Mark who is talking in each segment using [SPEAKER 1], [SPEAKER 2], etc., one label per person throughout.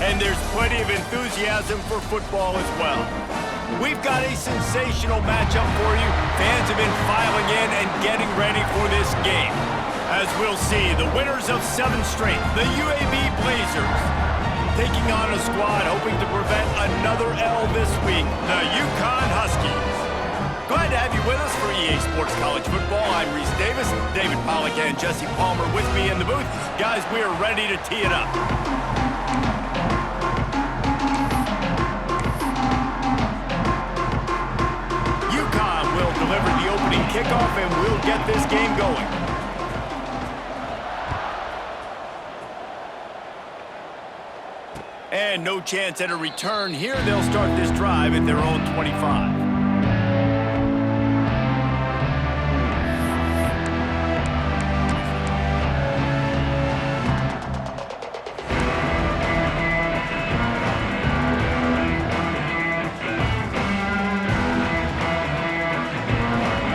[SPEAKER 1] and there's plenty of enthusiasm for football as well. We've got a sensational matchup for you. Fans have been filing in and getting ready for this game. As we'll see, the winners of 7th straight, the UAB Blazers, taking on a squad hoping to prevent another L this week, the UCONN Huskies. Glad to have you with us for EA Sports College Football. I'm Reese Davis, David Pollack and Jesse Palmer with me in the booth. Guys, we are ready to tee it up. UCONN will deliver the opening kickoff and we'll get this game going. And no chance at a return here. They'll start this drive at their own 25.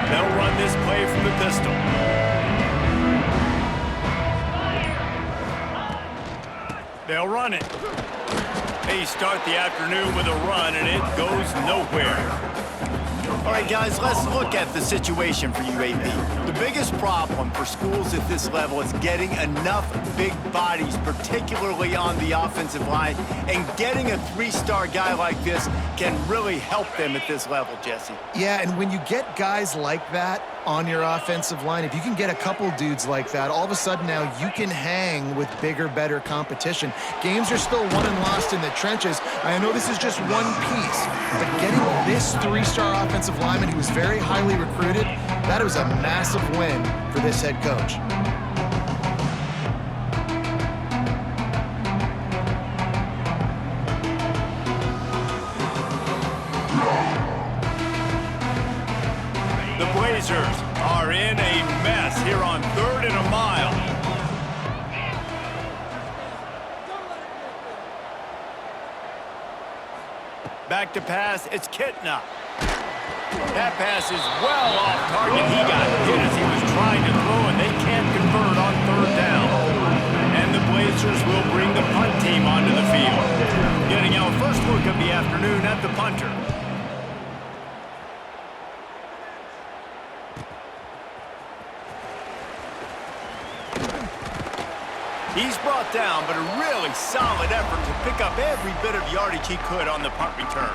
[SPEAKER 1] They'll run this play from the pistol. They'll run it. They start the afternoon with a run, and it goes nowhere. All right, guys, let's look at the situation for UAB. The biggest problem for schools at this level is getting enough big bodies, particularly on the offensive line, and getting a 3-star guy like this can really help them at this level, Jesse.
[SPEAKER 2] Yeah, and when you get guys like that on your offensive line, if you can get a couple dudes like that, all of a sudden now you can hang with bigger, better competition. Games are still won and lost in the trenches. I know this is just one piece, but getting this 3-star offensive lineman who was very highly recruited, that was a massive win for this head coach.
[SPEAKER 1] The Blazers are in a mess here on 3rd and a mile. Back to pass, it's Kitna. That pass is well off target. He got hit as he was trying to throw, and they can't convert on 3rd down. And the Blazers will bring the punt team onto the field. Getting our first look of the afternoon at the punter. He's brought down, but a really solid effort to pick up every bit of yardage he could on the punt return.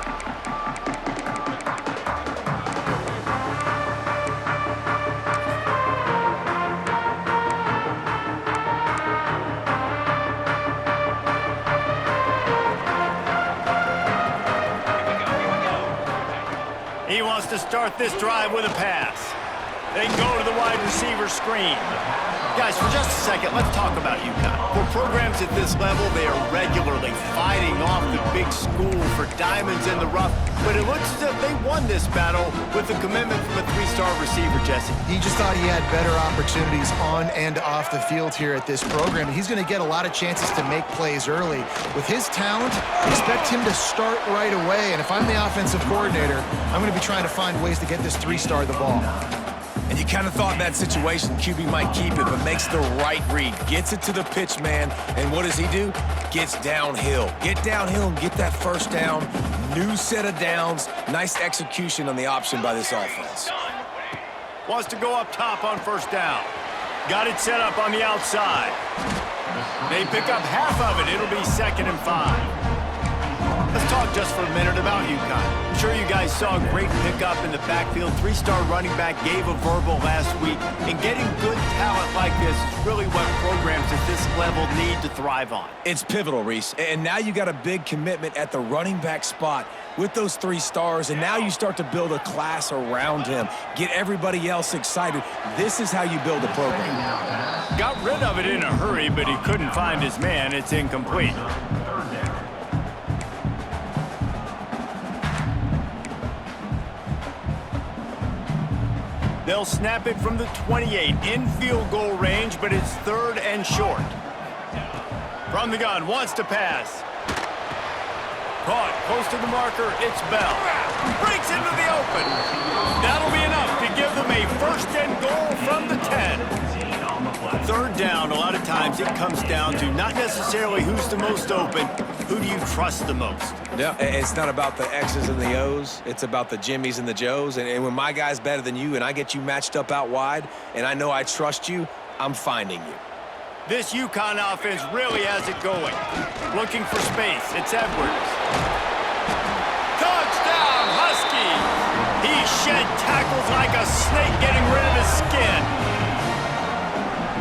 [SPEAKER 1] He wants to start this drive with a pass. They go to the wide receiver screen. Guys, for just a second, let's talk about UConn. For programs at this level, they are regularly fighting off the big school for diamonds in the rough, but it looks as if they won this battle with the commitment from a 3-star receiver, Jesse.
[SPEAKER 2] He just thought he had better opportunities on and off the field here at this program. He's going to get a lot of chances to make plays early. With his talent, expect him to start right away, and if I'm the offensive coordinator, I'm going to be trying to find ways to get this 3-star the ball.
[SPEAKER 3] And you kind of thought in that situation QB might keep it, but makes the right read. Gets it to the pitch man, and what does he do? Gets downhill. Get downhill and get that 1st down. New set of downs. Nice execution on the option by this offense.
[SPEAKER 1] Wants to go up top on 1st down. Got it set up on the outside. They pick up half of it. It'll be 2nd and 5. Let's talk just for a minute about UConn. I'm sure you guys saw a great pickup in the backfield. 3-star running back gave a verbal last week. And getting good talent like this is really what programs at this level need to thrive on.
[SPEAKER 3] It's pivotal, Reese. And now you got a big commitment at the running back spot with those 3 stars. And now you start to build a class around him. Get everybody else excited. This is how you build a program.
[SPEAKER 1] Got rid of it in a hurry, but he couldn't find his man. It's incomplete. They'll snap it from the 28 in field goal range, but it's 3rd and short. From the gun, wants to pass. Caught close to the marker, it's Bell. Breaks into the open. That'll be enough to give them a 1st and goal from the 10. third down, a lot of times it comes down to not necessarily who's the most open, who do you trust the most?
[SPEAKER 3] Yeah, it's not about the X's and the O's. It's about the Jimmies and the Joes. And when my guy's better than you and I get you matched up out wide and I know I trust you, I'm finding you.
[SPEAKER 1] This UConn offense really has it going. Looking for space. It's Edwards. Touchdown, Huskies! He shed tackles like a snake getting rid of his skin.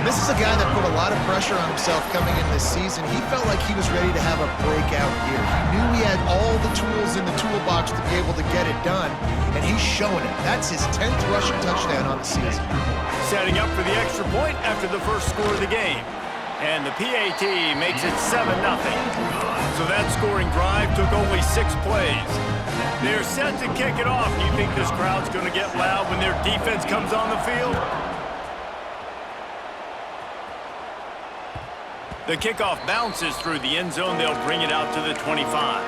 [SPEAKER 2] This is a guy that put a lot of pressure on himself coming in this season. He felt like he was ready to have a breakout year. He knew he had all the tools in the toolbox to be able to get it done, and he's showing it. That's his 10th rushing touchdown on the season.
[SPEAKER 1] Setting up for the extra point after the first score of the game. And the PAT makes it 7-0. So that scoring drive took only 6 plays. They're set to kick it off. Do you think this crowd's going to get loud when their defense comes on the field? The kickoff bounces through the end zone. They'll bring it out to the 25.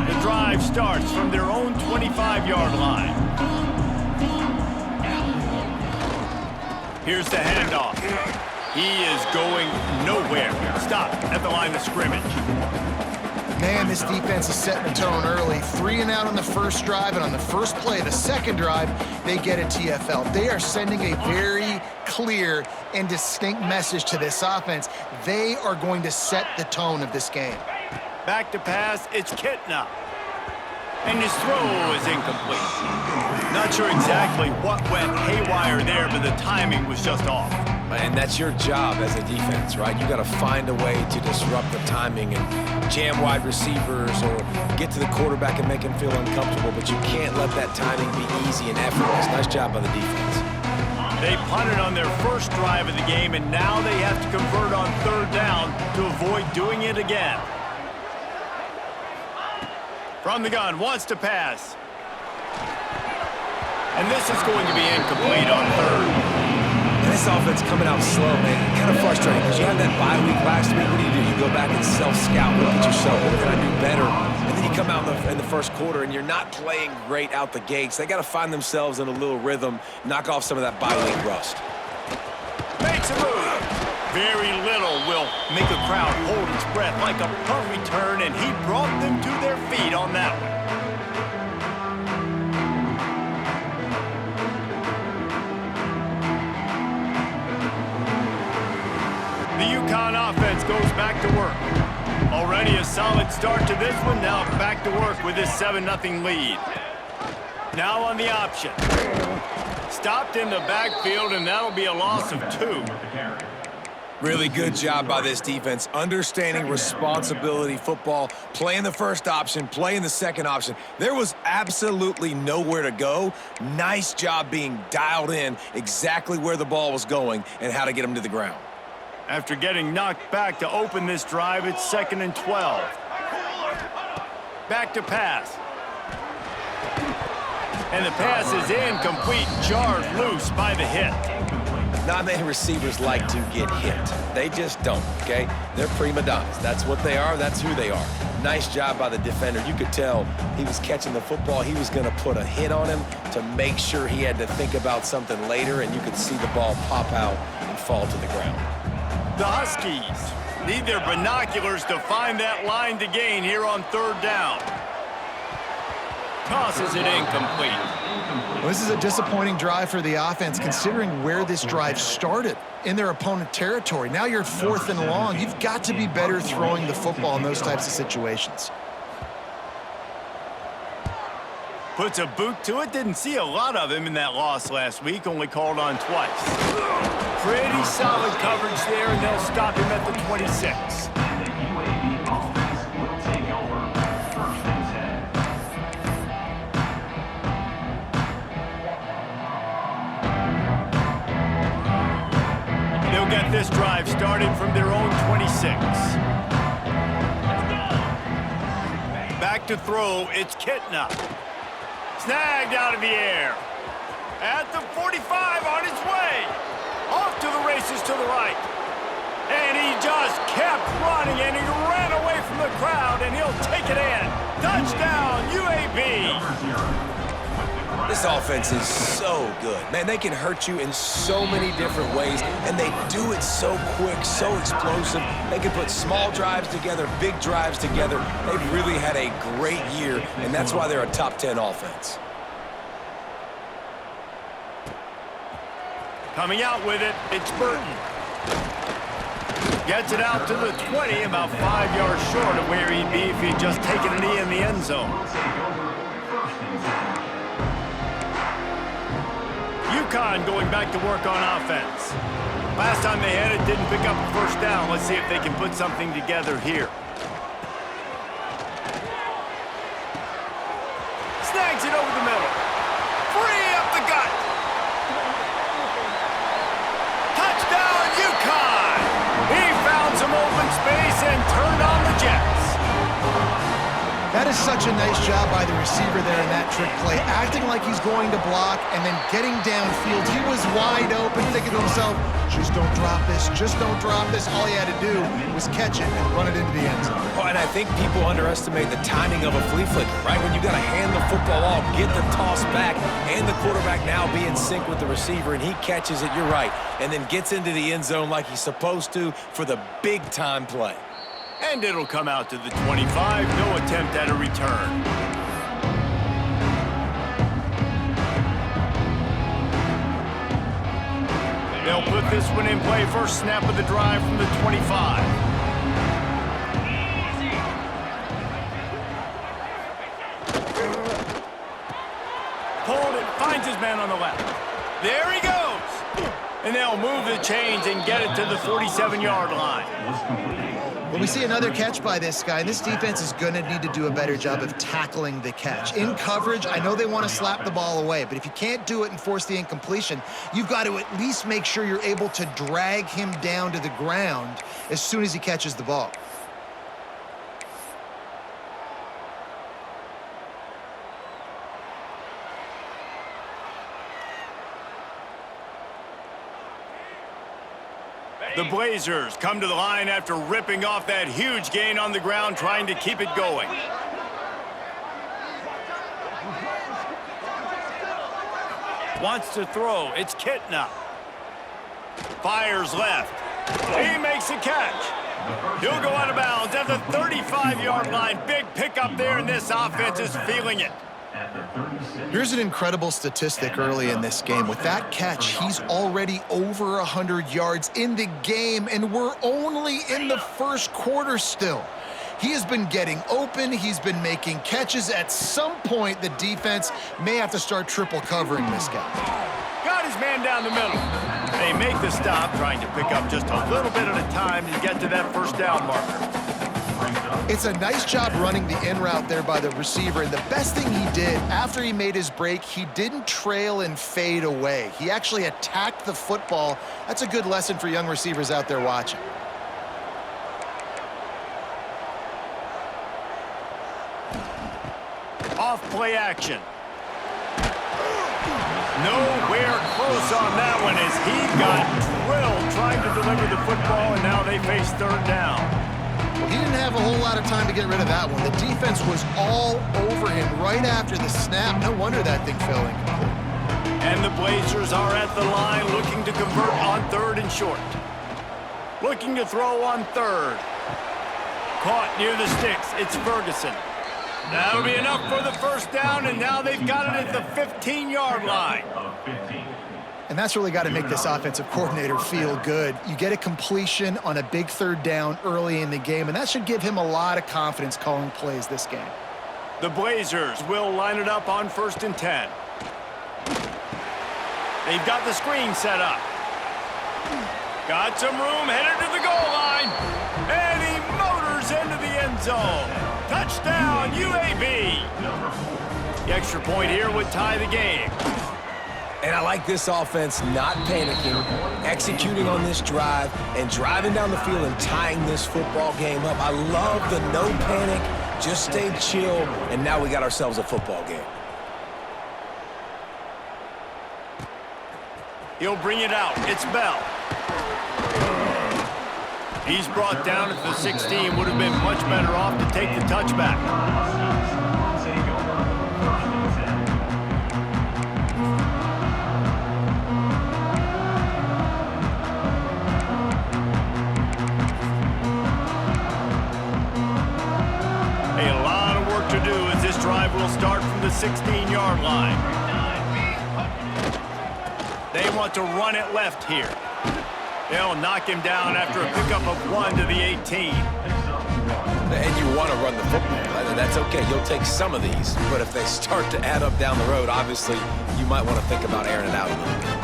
[SPEAKER 1] The drive starts from their own 25-yard line. Here's the handoff. He is going nowhere. Stop at the line of scrimmage.
[SPEAKER 2] Man, this defense is setting the tone early. 3 and out on the first drive, and on the first play, the second drive, they get a TFL. They are sending a very clear and distinct message to this offense. They are going to set the tone of this game.
[SPEAKER 1] Back to pass, it's Kitna. And his throw is incomplete. Not sure exactly what went haywire there, but the timing was just off.
[SPEAKER 3] And that's your job as a defense, right? You got to find a way to disrupt the timing and jam wide receivers or get to the quarterback and make him feel uncomfortable, but you can't let that timing be easy and effortless. Nice job by the defense.
[SPEAKER 1] They punted on their first drive of the game, and now they have to convert on third down to avoid doing it again. From the gun, wants to pass. And this is going to be incomplete on third.
[SPEAKER 3] This offense coming out slow, man. Kind of frustrating because you had that bye week last week. What do? You go back and self-scout, look at yourself, what can I do better? And then you come out in the first quarter and you're not playing great out the gates. They got to find themselves in a little rhythm, knock off some of that bye week rust.
[SPEAKER 1] Makes a move. Very little will make a crowd hold its breath like a punt return, and he brought them to their feet on that one. The UConn offense goes back to work. Already a solid start to this one. Now back to work with this 7-0 lead. Now on the option. Stopped in the backfield, and that'll be a loss of 2.
[SPEAKER 3] Really good job by this defense, understanding responsibility football, playing the first option, playing the second option. There was absolutely nowhere to go. Nice job being dialed in exactly where the ball was going and how to get him to the ground.
[SPEAKER 1] After getting knocked back to open this drive, it's 2nd and 12. Back to pass. And the pass is incomplete, jarred loose by the hit.
[SPEAKER 3] Not many receivers like to get hit. They just don't, okay? They're prima donnas. That's what they are. That's who they are. Nice job by the defender. You could tell he was catching the football. He was going to put a hit on him to make sure he had to think about something later, and you could see the ball pop out and fall to the ground.
[SPEAKER 1] The Huskies need their binoculars to find that line to gain here on third down. Tosses it incomplete.
[SPEAKER 2] Well, this is a disappointing drive for the offense, considering where this drive started in their opponent territory. Now you're 4th and long. You've got to be better throwing the football in those types of situations.
[SPEAKER 1] Puts a boot to it. Didn't see a lot of him in that loss last week. Only called on twice. Pretty solid coverage there, and they'll stop him at the 26. They'll get this drive started from their own 26. Back to throw, it's Kitna. Snagged out of the air. At the 45 on his way. Off to the races to the right. And he just kept running, and he ran away from the crowd, and he'll take it in. Touchdown, UAB!
[SPEAKER 3] This offense is so good. Man, they can hurt you in so many different ways, and they do it so quick, so explosive. They can put small drives together, big drives together. They've really had a great year, and that's why they're a top 10 offense.
[SPEAKER 1] Coming out with it, it's Burton. Gets it out to the 20, about 5 yards short of where he'd be if he'd just taken a knee in the end zone. UCONN going back to work on offense. Last time they had it, didn't pick up a first down. Let's see if they can put something together here. Snags it over the middle. Free up the gut. Touchdown, UCONN! He found some open space and turned on the Jets.
[SPEAKER 2] That is such a nice job by the receiver there in that trick play, acting like he's going to block and then getting downfield. He was wide open, thinking to himself, just don't drop this, just don't drop this. All he had to do was catch it and run it into the end zone.
[SPEAKER 3] Oh, and I think people underestimate the timing of a flea flicker, right? When you got to hand the football off, get the toss back, and the quarterback now be in sync with the receiver, and he catches it, you're right, and then gets into the end zone like he's supposed to for the big-time play.
[SPEAKER 1] And it'll come out to the 25. No attempt at a return. They'll put this one in play. First snap of the drive from the 25. Pulled it. Finds his man on the left. There he goes. And they'll move the chains and get it to the 47-yard line.
[SPEAKER 2] Well, we see another catch by this guy. This defense is going to need to do a better job of tackling the catch. In coverage, I know they want to slap the ball away, but if you can't do it and force the incompletion, you've got to at least make sure you're able to drag him down to the ground as soon as he catches the ball.
[SPEAKER 1] The Blazers come to the line after ripping off that huge gain on the ground, trying to keep it going. Wants to throw. It's Kitna. Fires left. He makes a catch. He'll go out of bounds at the 35-yard line. Big pickup there, and this offense is feeling it.
[SPEAKER 2] Here's an incredible statistic early in this game. With that catch, he's already over 100 yards in the game, and we're only in the first quarter still. He has been getting open. He's been making catches. At some point, the defense may have to start triple covering this guy.
[SPEAKER 1] Got his man down the middle. They make the stop, trying to pick up just a little bit at a time to get to that first down marker.
[SPEAKER 2] It's a nice job running the in route there by the receiver, and the best thing he did after he made his break, he didn't trail and fade away. He actually attacked the football. That's a good lesson for young receivers out there watching.
[SPEAKER 1] Off play action. Nowhere close on that one as he got drilled trying to deliver the football, and now they face third down.
[SPEAKER 2] Well, he didn't have a whole lot of time to get rid of that one. The defense was all over him right after the snap. No wonder that thing fell incomplete.
[SPEAKER 1] And the Blazers are at the line looking to convert on third and short. Looking to throw on third. Caught near the sticks. It's Ferguson. That'll be enough for the first down, and now they've got it at the 15-yard line.
[SPEAKER 2] And that's really got to make this offensive coordinator feel good. You get a completion on a big third down early in the game, and that should give him a lot of confidence calling plays this game.
[SPEAKER 1] The Blazers will line it up on 1st and 10. They've got the screen set up. Got some room, headed to the goal line. And he motors into the end zone. Touchdown, UAB. The extra point here would tie the game.
[SPEAKER 3] And I like this offense not panicking, executing on this drive, and driving down the field and tying this football game up. I love the no panic, just stay chill, and now we got ourselves a football game.
[SPEAKER 1] He'll bring it out. It's Bell. He's brought down at the 16. Would have been much better off to take the touchback. A lot of work to do as this drive will start from the 16-yard line. They want to run it left here. They'll knock him down after a pickup of 1 to the 18.
[SPEAKER 3] And you want to run the football. That's okay. You'll take some of these. But if they start to add up down the road, obviously, you might want to think about airing it out a little bit.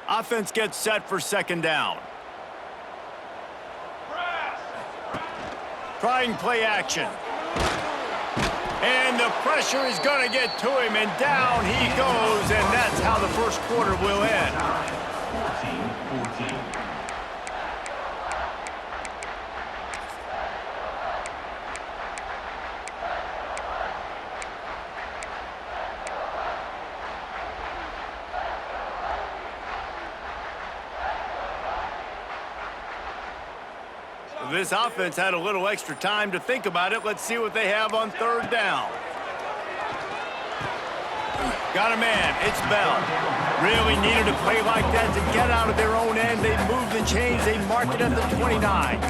[SPEAKER 1] Offense gets set for second down. Trying play action. And the pressure is going to get to him, and down he goes, and that's how the first quarter will end. This offense had a little extra time to think about it. Let's see what they have on third down. Got a man. It's Bell. Really needed a play like that to get out of their own end. They move the chains. They mark it at the 29.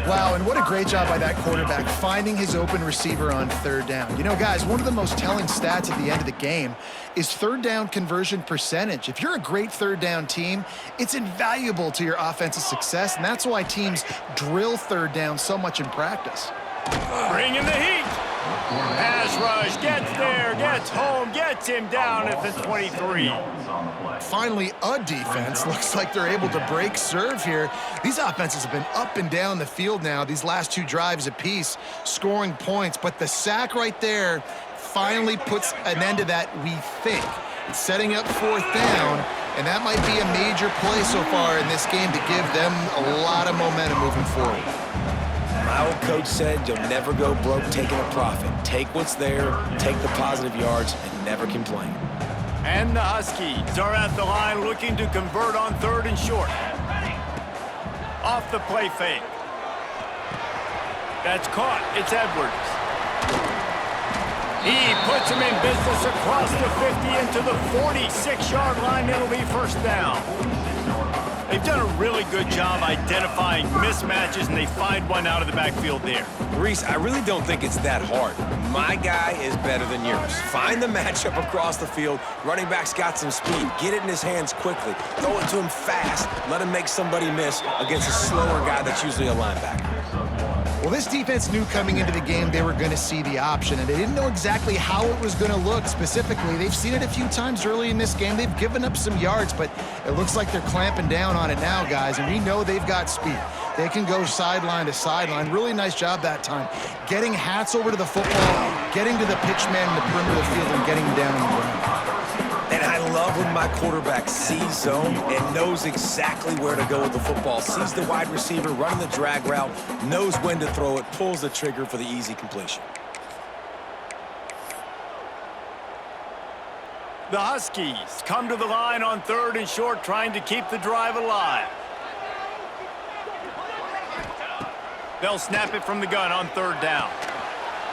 [SPEAKER 2] Wow, and what a great job by that quarterback finding his open receiver on third down. You know, guys, one of the most telling stats at the end of the game is third down conversion percentage. If you're a great third down team, it's invaluable to your offensive success, and that's why teams drill third down so much in practice.
[SPEAKER 1] Bring in the heat. Pass rush, gets there, gets home, gets him down at the 23.
[SPEAKER 2] Finally, a defense. Looks like they're able to break serve here. These offenses have been up and down the field now, these last two drives apiece, scoring points. But the sack right there finally puts an end to that, we think. It's setting up fourth down, and that might be a major play so far in this game to give them a lot of momentum moving forward.
[SPEAKER 3] My old coach said you'll never go broke taking a profit. Take what's there, take the positive yards, and never complain.
[SPEAKER 1] And the Huskies are at the line looking to convert on third and short. Off the play fake. That's caught. It's Edwards. He puts him in business across the 50 into the 46-yard line. It'll be first down. They've done a really good job identifying mismatches, and they find one out of the backfield there.
[SPEAKER 3] Reese, I really don't think it's that hard. My guy is better than yours. Find the matchup across the field. Running back's got some speed. Get it in his hands quickly. Throw it to him fast. Let him make somebody miss against a slower guy that's usually a linebacker.
[SPEAKER 2] Well, this defense knew coming into the game they were going to see the option, and they didn't know exactly how it was going to look specifically. They've seen it a few times early in this game. They've given up some yards, but it looks like they're clamping down on it now, guys, and we know they've got speed. They can go sideline to sideline. Really nice job that time. Getting hats over to the football, getting to the pitch man in the perimeter of the field, and getting down on the ground.
[SPEAKER 3] And I love when my quarterback sees zone and knows exactly where to go with the football. Sees the wide receiver running the drag route, knows when to throw it, pulls the trigger for the easy completion.
[SPEAKER 1] The Huskies come to the line on third and short, trying to keep the drive alive. They'll snap it from the gun on third down.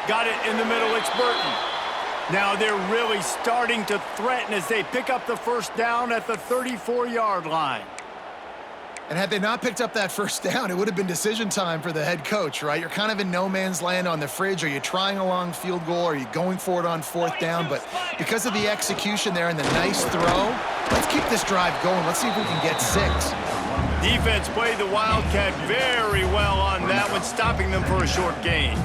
[SPEAKER 1] Got it in the middle. It's Burton. Now they're really starting to threaten as they pick up the first down at the 34-yard line.
[SPEAKER 2] And had they not picked up that first down, it would have been decision time for the head coach, right? You're kind of in no man's land on the fridge. Are you trying a long field goal? Are you going for it on fourth down? But because of the execution there and the nice throw, let's keep this drive going. Let's see if we can get 6.
[SPEAKER 1] Defense played the Wildcat very well on that one, stopping them for a short gain.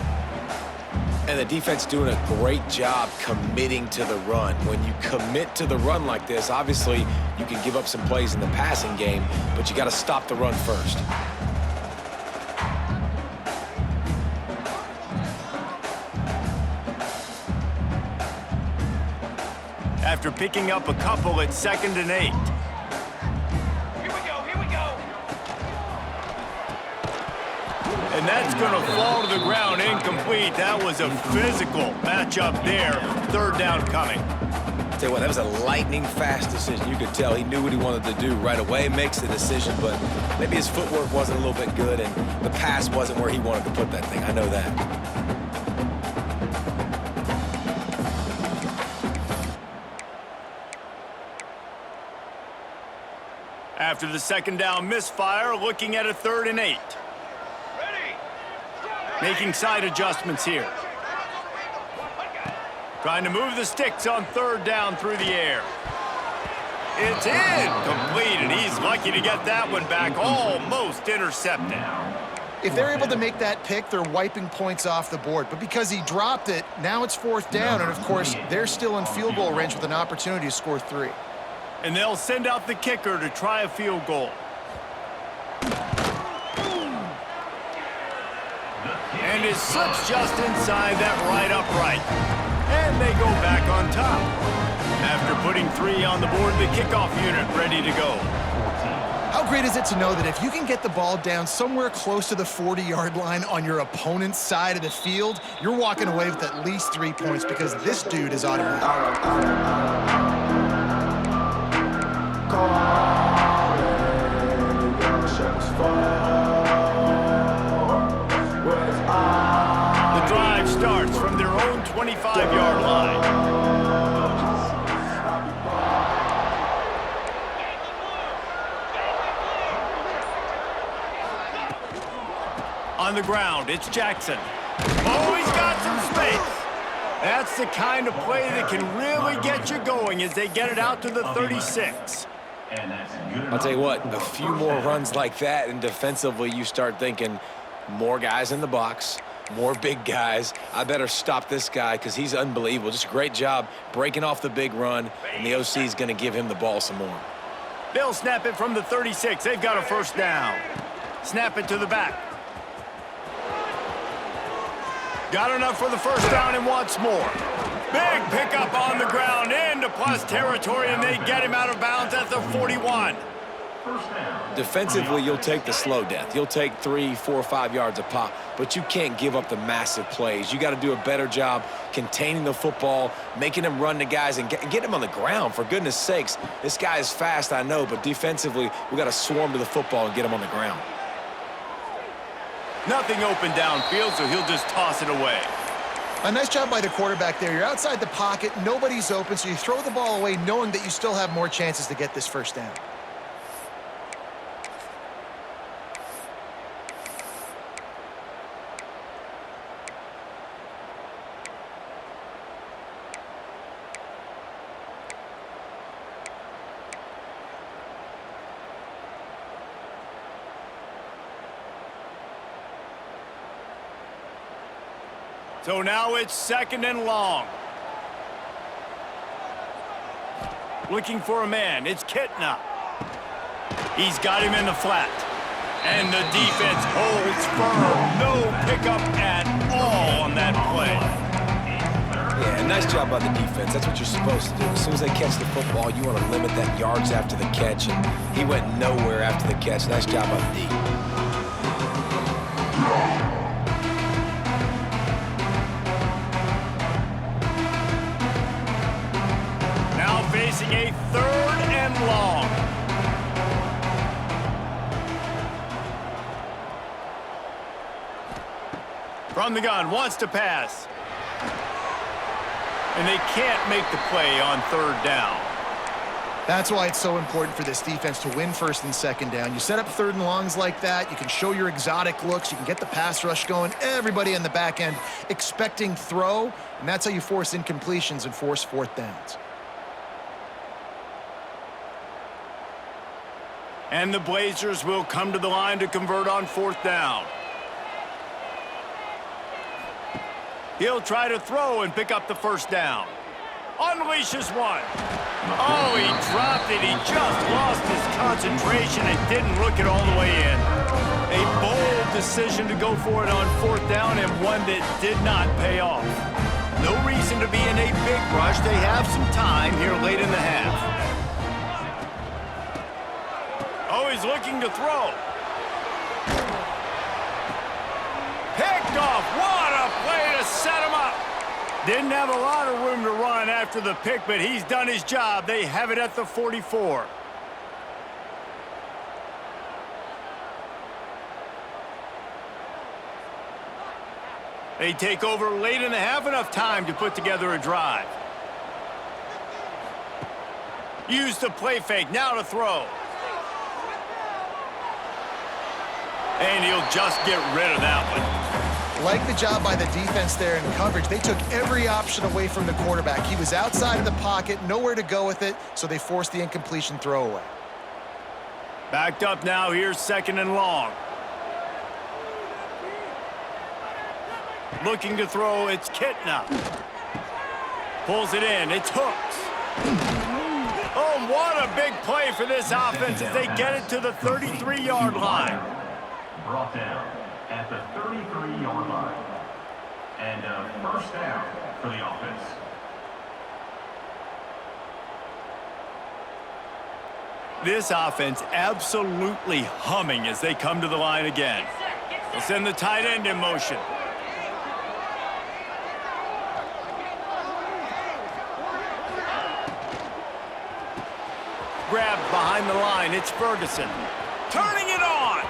[SPEAKER 3] And the defense doing a great job committing to the run. When you commit to the run like this, obviously you can give up some plays in the passing game, but you got to stop the run first.
[SPEAKER 1] After picking up a couple, it's 2nd and 8. And that's going to fall to the ground incomplete. That was a physical matchup there. Third down coming.
[SPEAKER 3] Tell you what, that was a lightning-fast decision. You could tell he knew what he wanted to do right away, makes the decision, but maybe his footwork wasn't a little bit good, and the pass wasn't where he wanted to put that thing. I know that.
[SPEAKER 1] After the second down misfire, looking at a 3rd and 8. Making side adjustments here. Trying to move the sticks on 3rd down through the air. It's incomplete, and he's lucky to get that one back, almost intercepted.
[SPEAKER 2] If they're able to make that pick, they're wiping points off the board. But because he dropped it, now it's 4th down, and of course, they're still in field goal range with an opportunity to score 3.
[SPEAKER 1] And they'll send out the kicker to try a field goal. And it slips just inside that right upright. And they go back on top. After putting 3 on the board, the kickoff unit ready to go.
[SPEAKER 2] How great is it to know that if you can get the ball down somewhere close to the 40-yard line on your opponent's side of the field, you're walking away with at least 3 points because this dude is automatic.
[SPEAKER 1] The drive starts from their own 25-yard line. On the ground, it's Jackson. Oh, he's got some space. That's the kind of play that can really get you going as they get it out to the 36.
[SPEAKER 3] I'll tell you what, a few more runs like that, and defensively you start thinking more guys in the box, more big guys. I better stop this guy because he's unbelievable. Just a great job breaking off the big run, and the OC is going to give him the ball some more.
[SPEAKER 1] They'll snap it from the 36. They've got a 1st down. Snap it to the back. Got enough for the 1st down and wants more. Big pickup on the ground into plus territory, and they get him out of bounds at the 41.
[SPEAKER 3] Defensively, you'll take the slow death. You'll take 3, 4, 5 yards a pop, but you can't give up the massive plays. You got to do a better job containing the football, making them run the guys, and get him on the ground. For goodness sakes, this guy is fast, I know, but defensively, we got to swarm to the football and get him on the ground.
[SPEAKER 1] Nothing open downfield, so he'll just toss it away.
[SPEAKER 2] A nice job by the quarterback there. You're outside the pocket, nobody's open, so you throw the ball away knowing that you still have more chances to get this 1st down.
[SPEAKER 1] So now it's 2nd and long. Looking for a man. It's Kitna. He's got him in the flat. And the defense holds firm. No pickup at all on that play.
[SPEAKER 3] Yeah, nice job by the defense. That's what you're supposed to do. As soon as they catch the football, you want to limit that yards after the catch. And he went nowhere after the catch. Nice job by the D.
[SPEAKER 1] Facing a 3rd and long. From the gun, wants to pass. And they can't make the play on 3rd down.
[SPEAKER 2] That's why it's so important for this defense to win 1st and 2nd down. You set up 3rd and longs like that, you can show your exotic looks, you can get the pass rush going, everybody in the back end expecting throw, and that's how you force incompletions and force 4th downs.
[SPEAKER 1] And the Blazers will come to the line to convert on 4th down. He'll try to throw and pick up the 1st down. Unleashes one. Oh, he dropped it. He just lost his concentration and didn't look it all the way in. A bold decision to go for it on 4th down, and one that did not pay off. No reason to be in a big rush. They have some time here late in the half. Oh, he's looking to throw. picked off. What a play to set him up. Didn't have a lot of room to run after the pick, but he's done his job. They have it at the 44. They take over late in the half, enough time to put together a drive. Use the play fake, now to throw. And he'll just get rid of that one.
[SPEAKER 2] Like the job by the defense there in coverage. They took every option away from the quarterback. He was outside of the pocket, nowhere to go with it, so they forced the incompletion throwaway.
[SPEAKER 1] Backed up now, here's 2nd and long. Looking to throw, it's Kitna. Pulls it in, it's Hooks. Oh, what a big play for this offense as they get it to the 33-yard line.
[SPEAKER 4] Brought down at the 33-yard line. And a first down for the offense.
[SPEAKER 1] This offense absolutely humming as they come to the line again. They'll send the tight end in motion. Grabbed behind the line, it's Ferguson. Turning it on!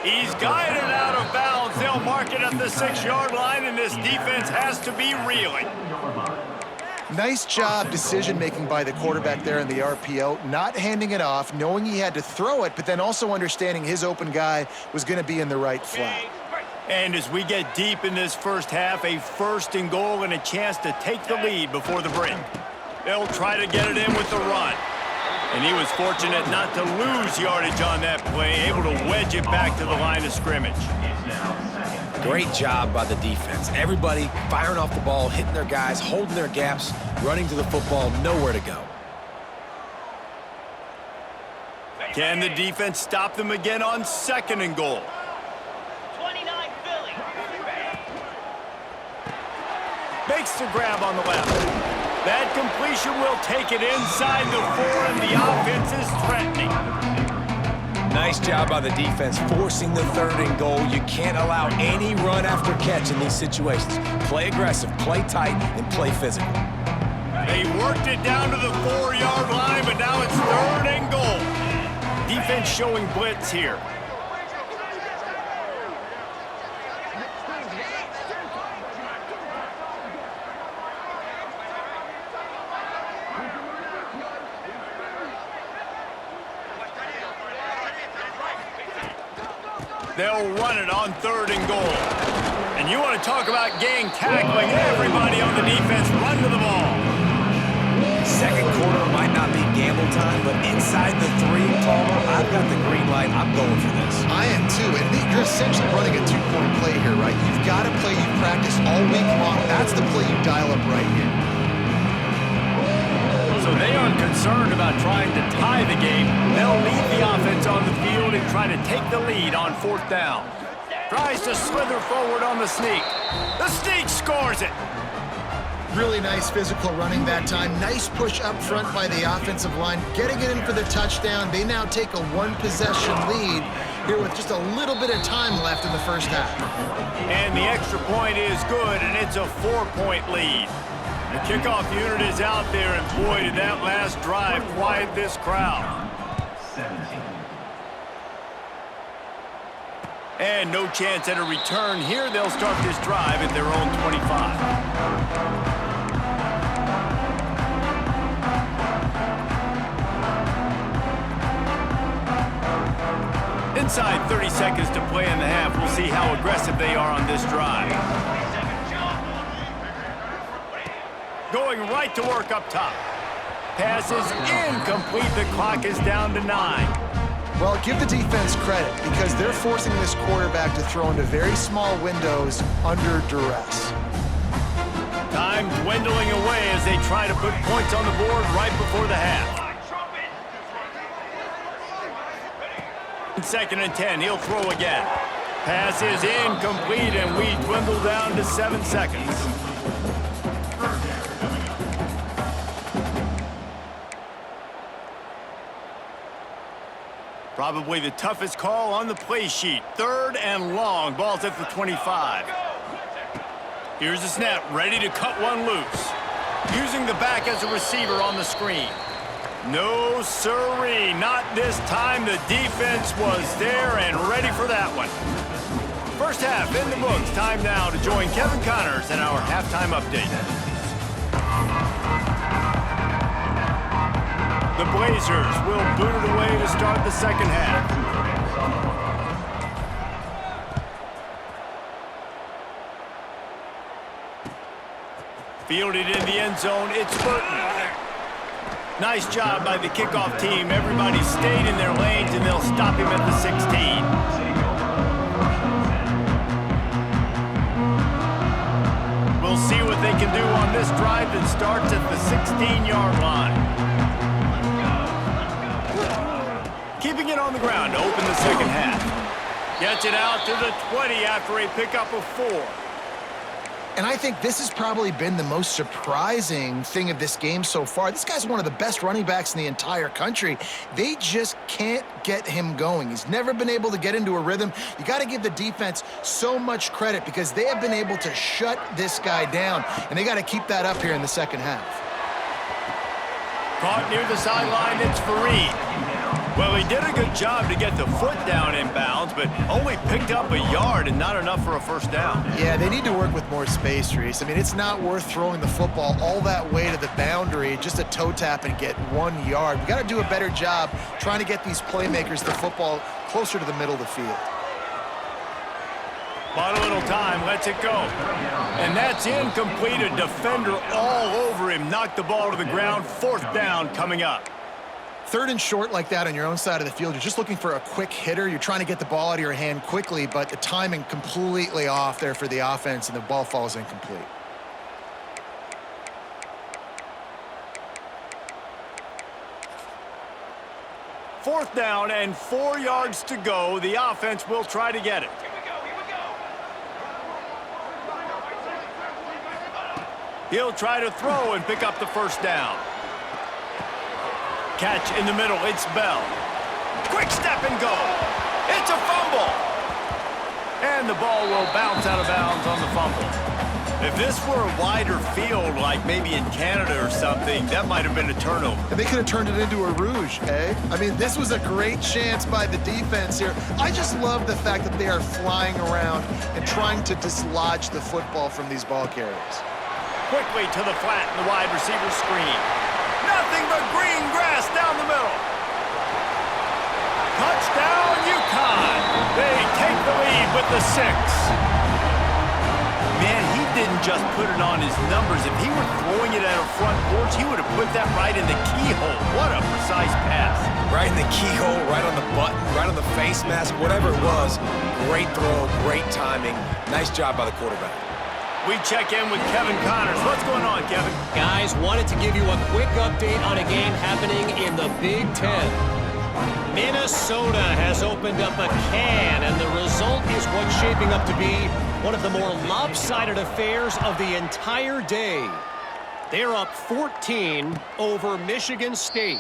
[SPEAKER 1] He's guided out of bounds. They'll mark it at the 6-yard line, and this defense has to be reeling.
[SPEAKER 2] Nice job decision-making by the quarterback there in the RPO, not handing it off, knowing he had to throw it, but then also understanding his open guy was going to be in the right flat.
[SPEAKER 1] And as we get deep in this first half, a 1st and goal and a chance to take the lead before the break. They'll try to get it in with the run. And he was fortunate not to lose yardage on that play, able to wedge it back to the line of scrimmage.
[SPEAKER 3] Great job by the defense. Everybody firing off the ball, hitting their guys, holding their gaps, running to the football, nowhere to go.
[SPEAKER 1] Can the defense stop them again on 2nd and goal?
[SPEAKER 5] 29 Philly.
[SPEAKER 1] Makes the grab on the left. That completion will take it inside the 4, and the offense is threatening.
[SPEAKER 3] Nice job by the defense forcing the 3rd and goal. You can't allow any run after catch in these situations. Play aggressive, play tight, and play physical.
[SPEAKER 1] They worked it down to the 4-yard line, but now it's 3rd and goal. Defense showing blitz here. They'll run it on 3rd and goal. And you want to talk about gang tackling. Everybody on the defense run to the ball.
[SPEAKER 3] 2nd quarter might not be gamble time, but inside the 3, Palmer, I've got the green light. I'm going for this.
[SPEAKER 2] I am too, and you're essentially running a 2-point play here, right? You've got a play you've practiced all week long. That's the play you dial up right here.
[SPEAKER 1] So they aren't concerned about trying to tie the game. They'll leave the offense on the field and try to take the lead on 4th down. Tries to slither forward on the sneak. The sneak scores it.
[SPEAKER 2] Really nice physical running that time. Nice push up front by the offensive line. Getting it in for the touchdown. They now take a 1-possession lead here with just a little bit of time left in the first half.
[SPEAKER 1] And the extra point is good, and it's a 4-point lead. The kickoff unit is out there, and boy, did that last drive quiet this crowd.
[SPEAKER 4] 17.
[SPEAKER 1] And no chance at a return here. They'll start this drive at their own 25. Inside 30 seconds to play in the half. We'll see how aggressive they are on this drive. Going right to work up top. Pass is incomplete. The clock is down to 9.
[SPEAKER 2] Well, give the defense credit because they're forcing this quarterback to throw into very small windows under duress.
[SPEAKER 1] Time dwindling away as they try to put points on the board right before the half. 2nd and 10, he'll throw again. Pass is incomplete, and we dwindle down to 7 seconds. Probably the toughest call on the play sheet. 3rd and long. Ball's at the 25. Here's the snap. Ready to cut one loose. Using the back as a receiver on the screen. No siree. Not this time. The defense was there and ready for that one. First half in the books. Time now to join Kevin Connors in our halftime update. The Blazers will boot it away to start the second half. Fielded in the end zone, it's Burton. Nice job by the kickoff team. Everybody stayed in their lanes, and they'll stop him at the 16. We'll see what they can do on this drive that starts at the 16-yard line. Keeping it on the ground to open the second half. Gets it out to the 20 after a pickup of 4.
[SPEAKER 2] And I think this has probably been the most surprising thing of this game so far. This guy's one of the best running backs in the entire country. They just can't get him going. He's never been able to get into a rhythm. You got to give the defense so much credit because they have been able to shut this guy down, and they got to keep that up here in the second half.
[SPEAKER 1] Caught near the sideline, it's Fareed. Well, he did a good job to get the foot down in bounds, but only picked up a yard and not enough for a first down.
[SPEAKER 2] Yeah, they need to work with more space, Reese. I mean, it's not worth throwing the football all that way to the boundary, just a toe tap and get 1 yard. We got to do a better job trying to get these playmakers the football closer to the middle of the field.
[SPEAKER 1] Bought a little time, lets it go. And that's incomplete. A defender all over him. Knocked the ball to the ground. 4th down coming up.
[SPEAKER 2] 3rd and short like that on your own side of the field, you're just looking for a quick hitter. You're trying to get the ball out of your hand quickly, but the timing completely off there for the offense, and the ball falls incomplete.
[SPEAKER 1] Fourth down and 4 yards to go. The offense will try to get it. He'll try to throw and pick up the first down. Catch in the middle, it's Bell. Quick step and go. It's a fumble. And the ball will bounce out of bounds on the fumble. If this were a wider field, like maybe in Canada or something, that might have been a turnover.
[SPEAKER 2] And they could have turned it into a rouge, eh? I mean, this was a great chance by the defense here. I just love the fact that they are flying around and trying to dislodge the football from these ball carriers.
[SPEAKER 1] Quickly to the flat in the wide receiver screen. Nothing but green grass down the middle. Touchdown, UConn. They take the lead with the 6. Man, he didn't just put it on his numbers. If he were throwing it at a front porch, he would have put that right in the keyhole. What a precise pass.
[SPEAKER 3] Right in the keyhole, right on the button, right on the face mask, whatever it was. Great throw, great timing. Nice job by the quarterback.
[SPEAKER 1] We check in with Kevin Connors. What's going on, Kevin?
[SPEAKER 6] Guys, wanted to give you a quick update on a game happening in the Big Ten. Minnesota has opened up a can, and the result is what's shaping up to be one of the more lopsided affairs of the entire day. They're up 14 over Michigan State.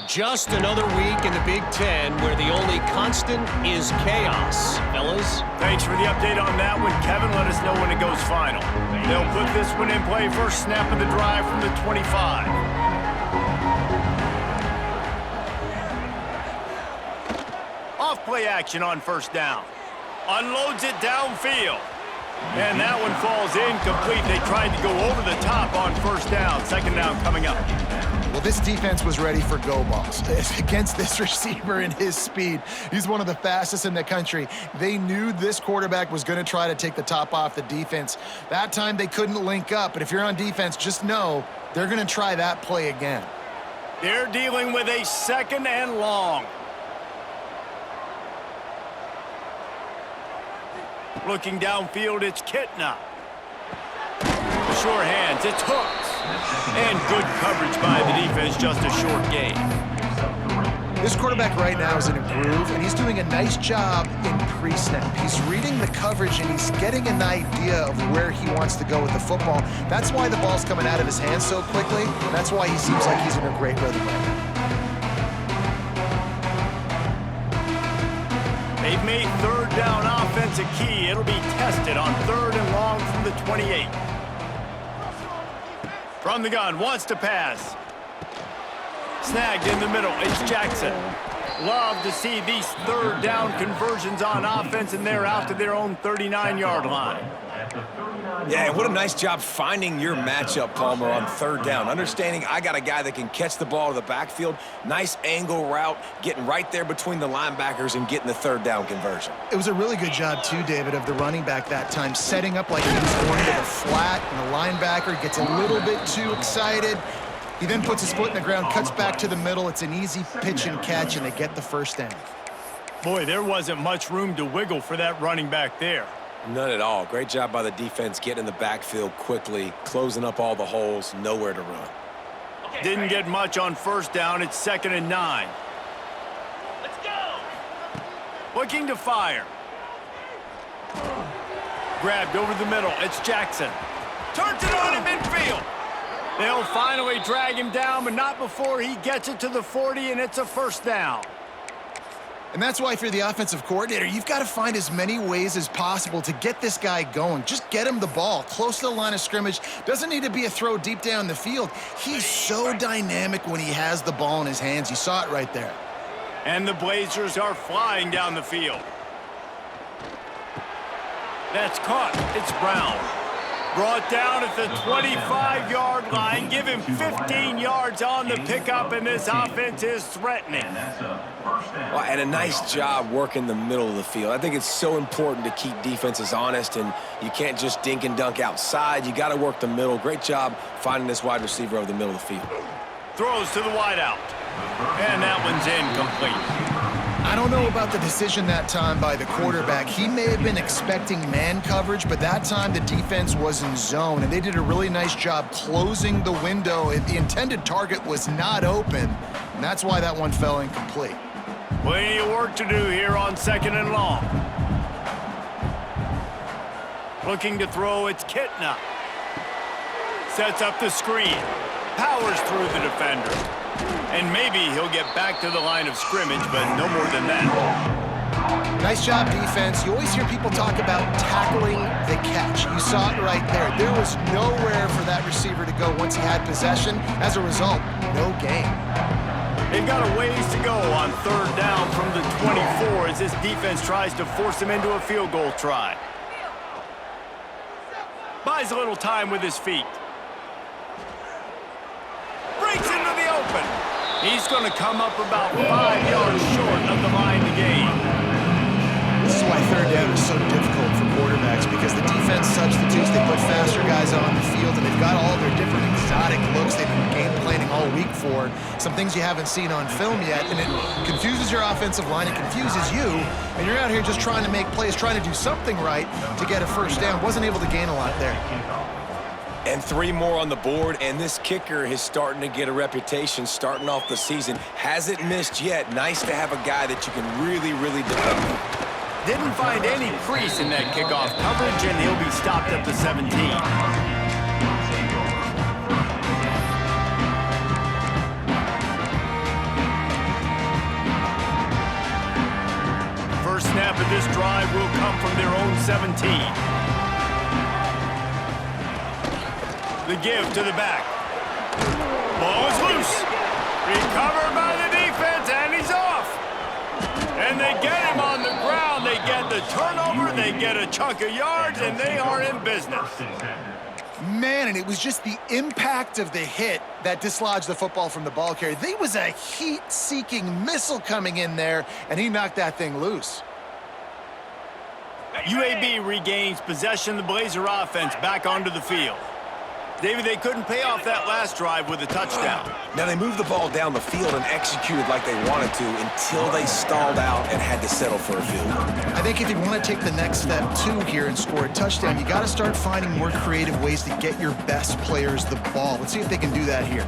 [SPEAKER 6] Just another week in the Big Ten where the only constant is chaos, fellas.
[SPEAKER 1] Thanks for the update on that one, Kevin. Let us know when it goes final. They'll put this one in play. First snap of the drive from the 25. Off play action on first down. Unloads it downfield. And that one falls incomplete. They tried to go over the top on first down. Second down coming up.
[SPEAKER 2] Well, this defense was ready for go balls against this receiver and his speed. He's one of the fastest in the country. They knew this quarterback was going to try to take the top off the defense. That time they couldn't link up, but if you're on defense, just know they're going to try that play again.
[SPEAKER 1] They're dealing with a 2nd and long. Looking downfield, it's Kitna. Sure hands, it's Hooks. And good coverage by the defense, just a short gain.
[SPEAKER 2] This quarterback right now is in a groove, and he's doing a nice job in pre-snap. He's reading the coverage, and he's getting an idea of where he wants to go with the football. That's why the ball's coming out of his hands so quickly, and that's why he seems like he's in a great rhythm right now.
[SPEAKER 1] made third down offense a key. It'll be tested on 3rd and long from the 28. From the gun, wants to pass. Snagged in the middle, it's Jackson. Love to see these 3rd down conversions on offense, and they're out to their own 39-yard line.
[SPEAKER 3] Yeah, what a nice job finding your matchup, Palmer, on 3rd down. Understanding I got a guy that can catch the ball to the backfield. Nice angle route, getting right there between the linebackers and getting the 3rd down conversion.
[SPEAKER 2] It was a really good job, too, David, of the running back that time, setting up like he was going to the flat, and the linebacker gets a little bit too excited. He then puts his foot in the ground, cuts back to the middle. It's an easy pitch and catch, and they get the 1st down.
[SPEAKER 1] Boy, there wasn't much room to wiggle for that running back there.
[SPEAKER 3] None at all. Great job by the defense getting in the backfield quickly, closing up all the holes, nowhere to run.
[SPEAKER 1] Didn't get much on 1st down. It's 2nd and 9.
[SPEAKER 5] Let's go!
[SPEAKER 1] Looking to fire. Grabbed over the middle. It's Jackson. Turns it on in midfield. They'll finally drag him down, but not before he gets it to the 40, and it's a 1st down.
[SPEAKER 2] And that's why, if you're the offensive coordinator, you've got to find as many ways as possible to get this guy going. Just get him the ball close to the line of scrimmage. Doesn't need to be a throw deep down the field. He's so dynamic when he has the ball in his hands. You saw it right there.
[SPEAKER 1] And the Blazers are flying down the field. That's caught. It's Brown. Brought down at the 25-yard line. Give him 15 yards on the pickup, and this offense is threatening.
[SPEAKER 3] Well, and a nice job working the middle of the field. I think it's so important to keep defenses honest, and you can't just dink and dunk outside. You got to work the middle. Great job finding this wide receiver over the middle of the field.
[SPEAKER 1] Throws to the wideout. And that one's incomplete.
[SPEAKER 2] I don't know about the decision that time by the quarterback. He may have been expecting man coverage, but that time the defense was in zone, and they did a really nice job closing the window. The intended target was not open, and that's why that one fell incomplete.
[SPEAKER 1] Plenty of work to do here on 2nd and long. Looking to throw, it's Kitna. Sets up the screen. Powers through the defender. And maybe he'll get back to the line of scrimmage, but no more than that.
[SPEAKER 2] Nice job, defense. You always hear people talk about tackling the catch. You saw it right there. There was nowhere for that receiver to go once he had possession. As a result, no gain.
[SPEAKER 1] They've got a ways to go on 3rd down from the 24 as this defense tries to force him into a field goal try. Buys a little time with his feet. Breaks into the open. He's going to come up about 5 yards short of the line to gain.
[SPEAKER 2] This is why 3rd down is so difficult for quarterbacks, because the defense substitutes. They put faster guys on the field, and they've got all their different exotic looks they've been game planning all week for. Some things you haven't seen on film yet, and it confuses your offensive line. It confuses you, and you're out here just trying to make plays, trying to do something right to get a 1st down. Wasn't able to gain a lot there.
[SPEAKER 3] And 3 more on the board, and this kicker is starting to get a reputation starting off the season. Hasn't missed yet. Nice to have a guy that you can really, really depend on.
[SPEAKER 1] Didn't find any crease in that kickoff coverage, and he'll be stopped at the 17. First snap of this drive will come from their own 17. The give to the back. Ball is loose. Recovered by the defense, and he's off. And they get him on the ground. They get the turnover. They get a chunk of yards, and they are in business.
[SPEAKER 2] Man, and it was just the impact of the hit that dislodged the football from the ball carrier. There was a heat-seeking missile coming in there, and he knocked that thing loose.
[SPEAKER 1] UAB regains possession of the Blazer offense back onto the field. David, they couldn't pay off that last drive with a touchdown.
[SPEAKER 3] Now, they moved the ball down the field and executed like they wanted to until they stalled out and had to settle for a field goal.
[SPEAKER 2] I think if you want to take the next step, too, here and score a touchdown, you got to start finding more creative ways to get your best players the ball. Let's see if they can do that here.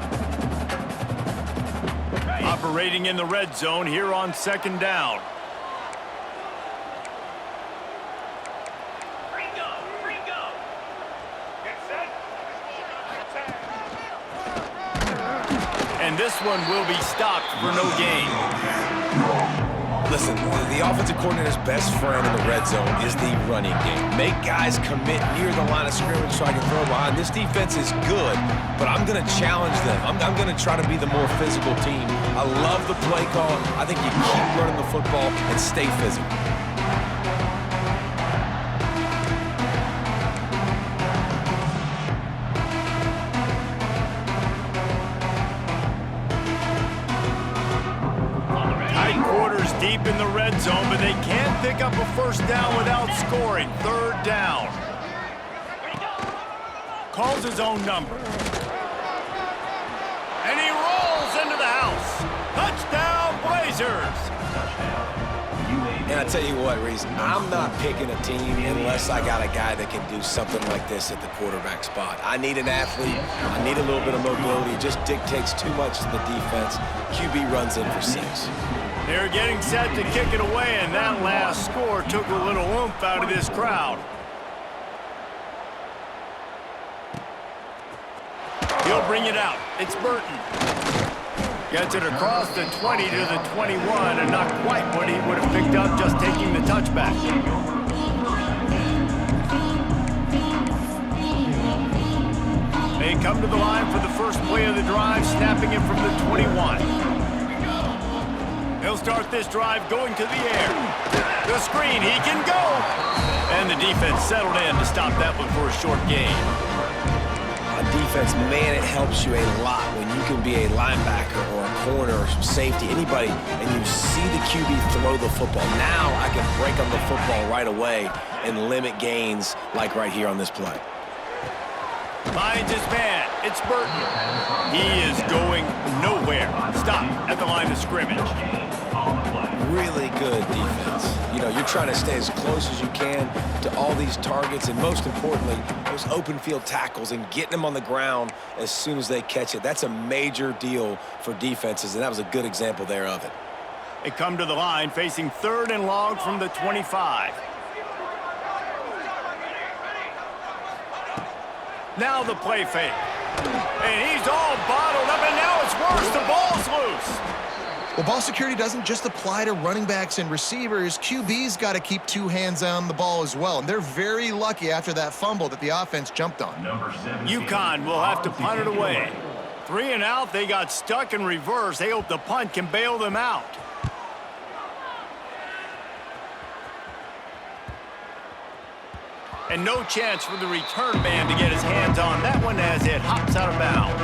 [SPEAKER 1] Operating in the red zone here on 2nd down. And this one will be stopped for no gain.
[SPEAKER 3] Listen, the offensive coordinator's best friend in the red zone is the running game. Make guys commit near the line of scrimmage so I can throw behind. This defense is good, but I'm going to challenge them. I'm going to try to be the more physical team. I love the play call. I think you keep running the football and stay physical.
[SPEAKER 1] Deep in the red zone, but they can't pick up a first down without scoring. Third down. Calls his own number. And he rolls into the house. Touchdown, Blazers.
[SPEAKER 3] And I tell you what, Reese, I'm not picking a team unless I got a guy that can do something like this at the quarterback spot. I need an athlete. I need a little bit of mobility. It just dictates too much to the defense. QB runs in for 6.
[SPEAKER 1] They're getting set to kick it away, and that last score took a little oomph out of this crowd. He'll bring it out. It's Burton. Gets it across the 20 to the 21, and not quite what he would have picked up just taking the touchback. They come to the line for the first play of the drive, snapping it from the 21. He'll start this drive going to the air. The screen, he can go! And the defense settled in to stop that one for a short gain.
[SPEAKER 3] On defense, man, it helps you a lot when you can be a linebacker or a corner or some safety, anybody, and you see the QB throw the football. Now I can break on the football right away and limit gains like right here on this play.
[SPEAKER 1] Finds his man. It's Burton. He is going nowhere. Stop at the line of scrimmage.
[SPEAKER 3] Really good defense. You know, you're trying to stay as close as you can to all these targets, and most importantly, those open field tackles and getting them on the ground as soon as they catch it. That's a major deal for defenses, and that was a good example there of it.
[SPEAKER 1] They come to the line facing 3rd and long from the 25. Now the play fake. And he's all bottled up, and now it's worse. The ball's loose.
[SPEAKER 2] Well, ball security doesn't just apply to running backs and receivers. QB's got to keep 2 hands on the ball as well. And they're very lucky after that fumble that the offense jumped on.
[SPEAKER 1] UCONN will have to punt it away. 3 and out, they got stuck in reverse. They hope the punt can bail them out. And no chance for the return man to get his hands on that one as it hops out of bounds.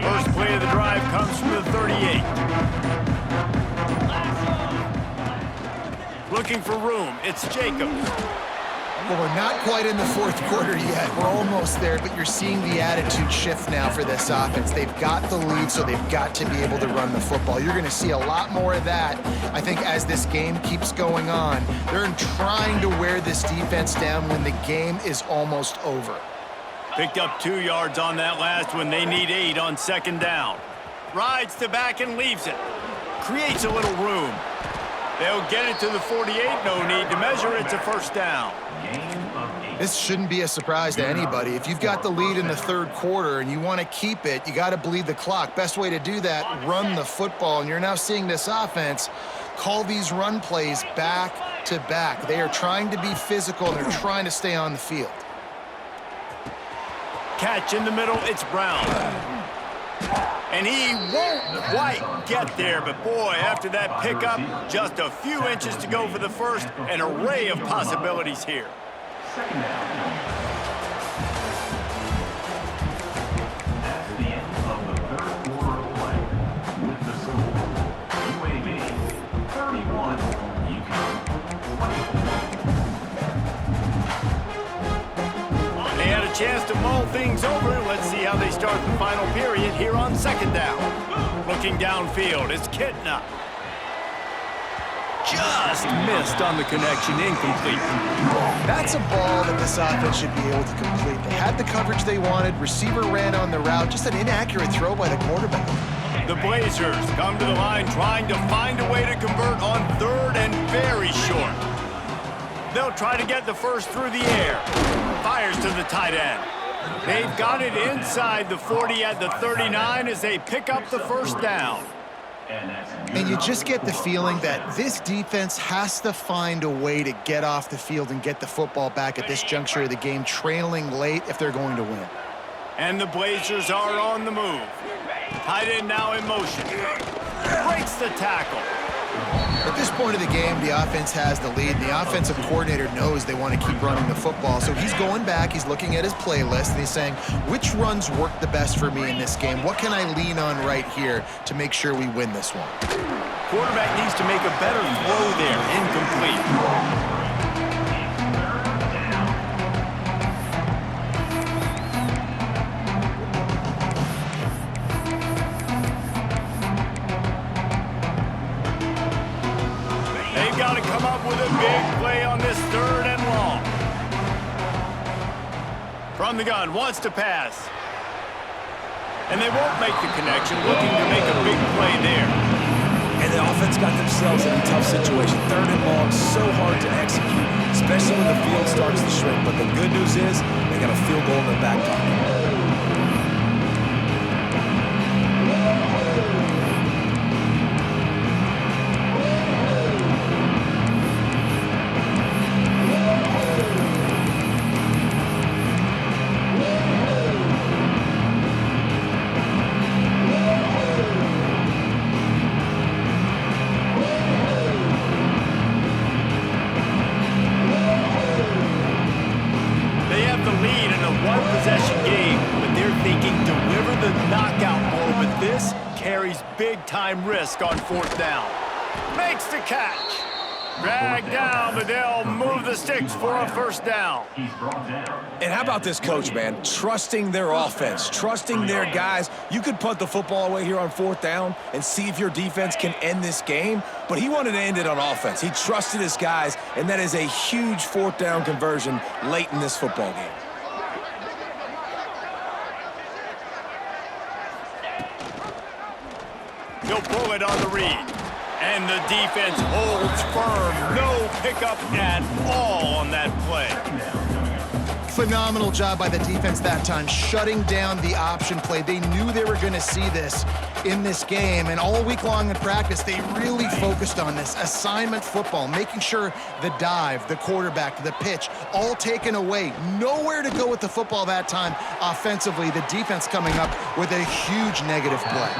[SPEAKER 1] First play of the drive comes from the 38. Looking for room, it's Jacobs.
[SPEAKER 2] Well, we're not quite in the 4th quarter yet. We're almost there, but you're seeing the attitude shift now for this offense. They've got the lead, so they've got to be able to run the football. You're going to see a lot more of that, I think, as this game keeps going on. They're trying to wear this defense down when the game is almost over.
[SPEAKER 1] Picked up 2 yards on that last one. They need 8 on 2nd down. Rides to back and leaves it. Creates a little room. They'll get it to the 48. No need to measure. It's a first down.
[SPEAKER 2] This shouldn't be a surprise to anybody. If you've got the lead in the 3rd quarter and you want to keep it, you got to bleed the clock. Best way to do that, run the football. And you're now seeing this offense call these run plays back to back. They are trying to be physical, and they're trying to stay on the field.
[SPEAKER 1] Catch in the middle. It's Brown. And he won't quite get there, but boy, after that pickup, just a few inches to go for the first. An array of possibilities here.
[SPEAKER 4] Second down. That's the end of the 3rd quarter of play. With the score, UAB 31, UConn 24.
[SPEAKER 1] They had a chance to mull things over. Let's see how they start the final period here on 2nd down. Looking downfield, it's Kitna. Just missed on the connection, incomplete.
[SPEAKER 2] That's a ball that this offense should be able to complete. They had the coverage they wanted. Receiver ran on the route. Just an inaccurate throw by the quarterback.
[SPEAKER 1] The Blazers come to the line trying to find a way to convert on 3rd and very short. They'll try to get the first through the air. Fires to the tight end. They've got it inside the 40 at the 39 as they pick up the first down.
[SPEAKER 2] And you just get the feeling that this defense has to find a way to get off the field and get the football back at this juncture of the game, trailing late if they're going to win.
[SPEAKER 1] And the Blazers are on the move. Tight end now in motion. Breaks the tackle.
[SPEAKER 2] At this point of the game, the offense has the lead, and the offensive coordinator knows they want to keep running the football. So he's going back, he's looking at his playlist, and he's saying, which runs work the best for me in this game? What can I lean on right here to make sure we win this one?
[SPEAKER 1] Quarterback needs to make a better throw there. Incomplete. Got to come up with a big play on this 3rd and long. From the gun, wants to pass. And they won't make the connection, looking to make a big play there.
[SPEAKER 3] And the offense got themselves in a tough situation. 3rd and long, so hard to execute, especially when the field starts to shrink. But the good news is they got a field goal in their back pocket.
[SPEAKER 1] Big-time risk on 4th down. Makes the catch. Dragged down, but they'll move the sticks for a first down.
[SPEAKER 3] And how about this coach, man? Trusting their offense, trusting their guys. You could punt the football away here on 4th down and see if your defense can end this game, but he wanted to end it on offense. He trusted his guys, and that is a huge 4th down conversion late in this football game.
[SPEAKER 1] He'll pull it on the read. And the defense holds firm. No pickup at all on that play.
[SPEAKER 2] Phenomenal job by the defense that time, shutting down the option play. They knew they were going to see this in this game, and all week long in practice, they really focused on this assignment football, making sure the dive, the quarterback, the pitch, all taken away. Nowhere to go with the football that time offensively. The defense coming up with a huge negative play.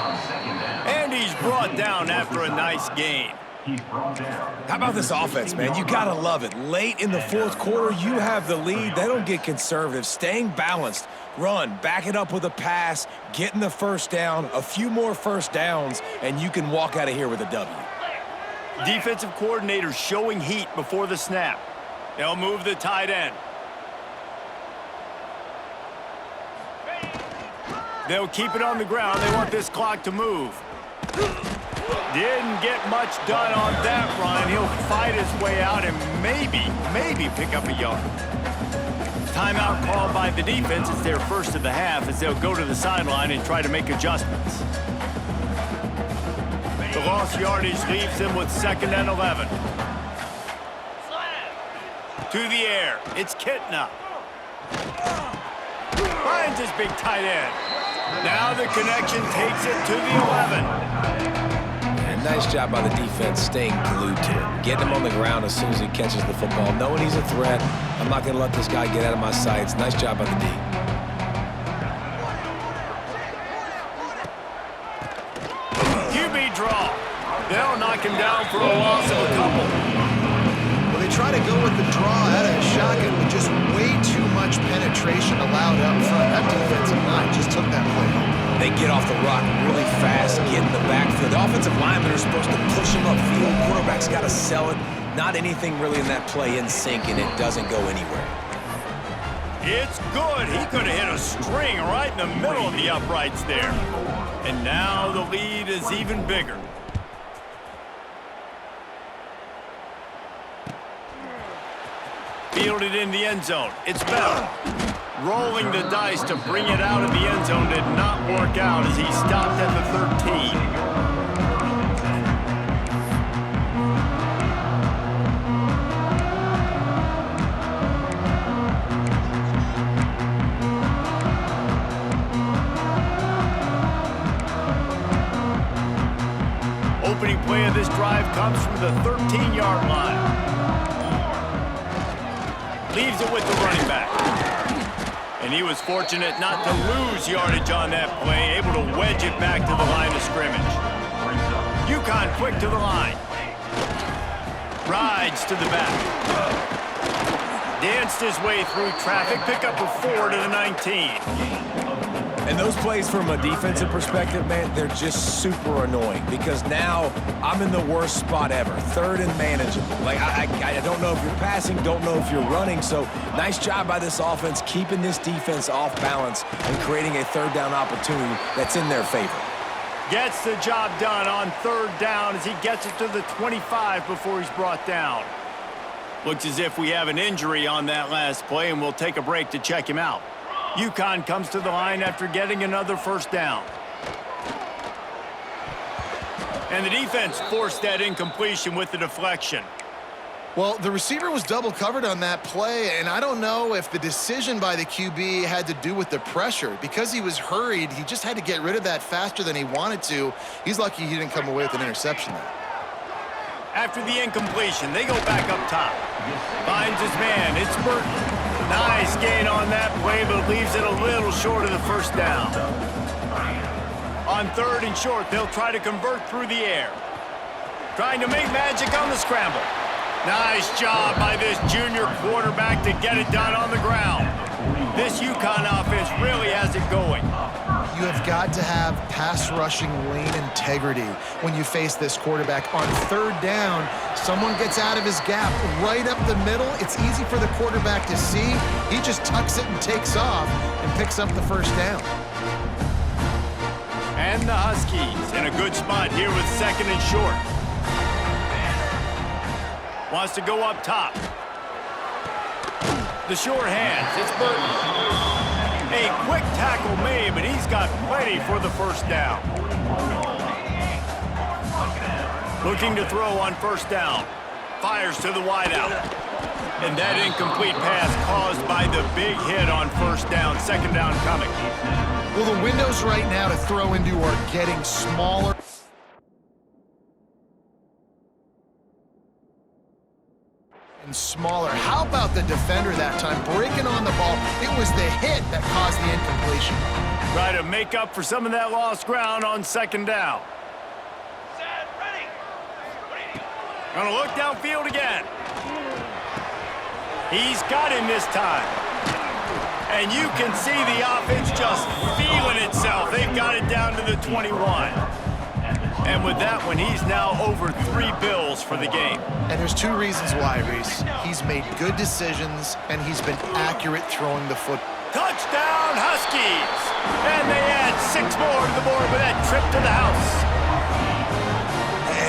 [SPEAKER 1] And he's brought down after a nice gain.
[SPEAKER 3] How about this offense, man? You gotta love it. Late in the 4th quarter, you have the lead. They don't get conservative. Staying balanced. Run, back it up with a pass, getting the first down, a few more first downs, and you can walk out of here with a W.
[SPEAKER 1] Defensive coordinator showing heat before the snap. They'll move the tight end. They'll keep it on the ground. They want this clock to move. Didn't get much done on that run. He'll fight his way out and maybe pick up a yard. Timeout called by the defense. It's their first of the half as they'll go to the sideline and try to make adjustments. The lost yardage leaves them with 2nd and 11. To the air. It's Kitna. Finds his big tight end. Now the connection takes it to the 11.
[SPEAKER 3] And nice job by the defense staying glued to him. Getting him on the ground as soon as he catches the football. Knowing he's a threat, I'm not going to let this guy get out of my sights. Nice job by the D.
[SPEAKER 1] QB draw. They'll knock him down for a loss of a couple.
[SPEAKER 2] Well, they try to go with the draw out of the shotgun, but just way too much penetration allowed up front. That defensive line just took that play home.
[SPEAKER 3] They get off the rock really fast, get in the backfield. The offensive linemen are supposed to push him upfield. Quarterback's got to sell it. Not anything really in that play in sync, and it doesn't go anywhere.
[SPEAKER 1] It's good. He could have hit a string right in the middle of the uprights there. And now the lead is even bigger. Fielded in the end zone. It's Bell. Rolling the dice to bring it out of the end zone did not work out as he stopped at the 13. Opening play of this drive comes from the 13-yard line. Leaves it with the running back. And he was fortunate not to lose yardage on that play, able to wedge it back to the line of scrimmage. UConn quick to the line. Rides to the back. Danced his way through traffic, pick up a 4 to the 19.
[SPEAKER 3] And those plays from a defensive perspective, man, they're just super annoying because now I'm in the worst spot ever. Third and manageable. Like, I don't know if you're passing, don't know if you're running. So nice job by this offense keeping this defense off balance and creating a third down opportunity that's in their favor.
[SPEAKER 1] Gets the job done on third down as he gets it to the 25 before he's brought down. Looks as if we have an injury on that last play, and we'll take a break to check him out. UConn comes to the line after getting another first down. And the defense forced that incompletion with the deflection.
[SPEAKER 2] Well, the receiver was double covered on that play, and I don't know if the decision by the QB had to do with the pressure. Because he was hurried, he just had to get rid of that faster than he wanted to. He's lucky he didn't come away with an interception there.
[SPEAKER 1] After the incompletion, they go back up top. Finds his man. It's Burton. Nice gain on that play, but leaves it a little short of the first down. On third and short, they'll try to convert through the air. Trying to make magic on the scramble. Nice job by this junior quarterback to get it done on the ground. This UConn offense really has it going.
[SPEAKER 2] You have got to have pass rushing lane integrity when you face this quarterback. On third down, someone gets out of his gap right up the middle. It's easy for the quarterback to see. He just tucks it and takes off and picks up the first down.
[SPEAKER 1] And the Huskies in a good spot here with second and short. Wants to go up top. The short hands, it's Burton. A quick tackle made, but he's got plenty for the first down. Looking to throw on first down. Fires to the wideout. And that incomplete pass caused by the big hit on first down. Second down coming.
[SPEAKER 2] Well, the windows right now to throw into are getting smaller. And smaller. How about the defender that time breaking on the ball? It was the hit that caused the incompletion.
[SPEAKER 1] Try to make up for some of that lost ground on second down.
[SPEAKER 5] Set, ready.
[SPEAKER 1] Gonna look downfield again. He's got him this time. And you can see the offense just feeling itself. They've got it down to the 21. And with that one, he's now over 3 bills for the game.
[SPEAKER 2] And there's 2 reasons why, Reese. He's made good decisions, and he's been accurate throwing the foot.
[SPEAKER 1] Touchdown, Huskies! And they add 6 more to the board with that trip to the house.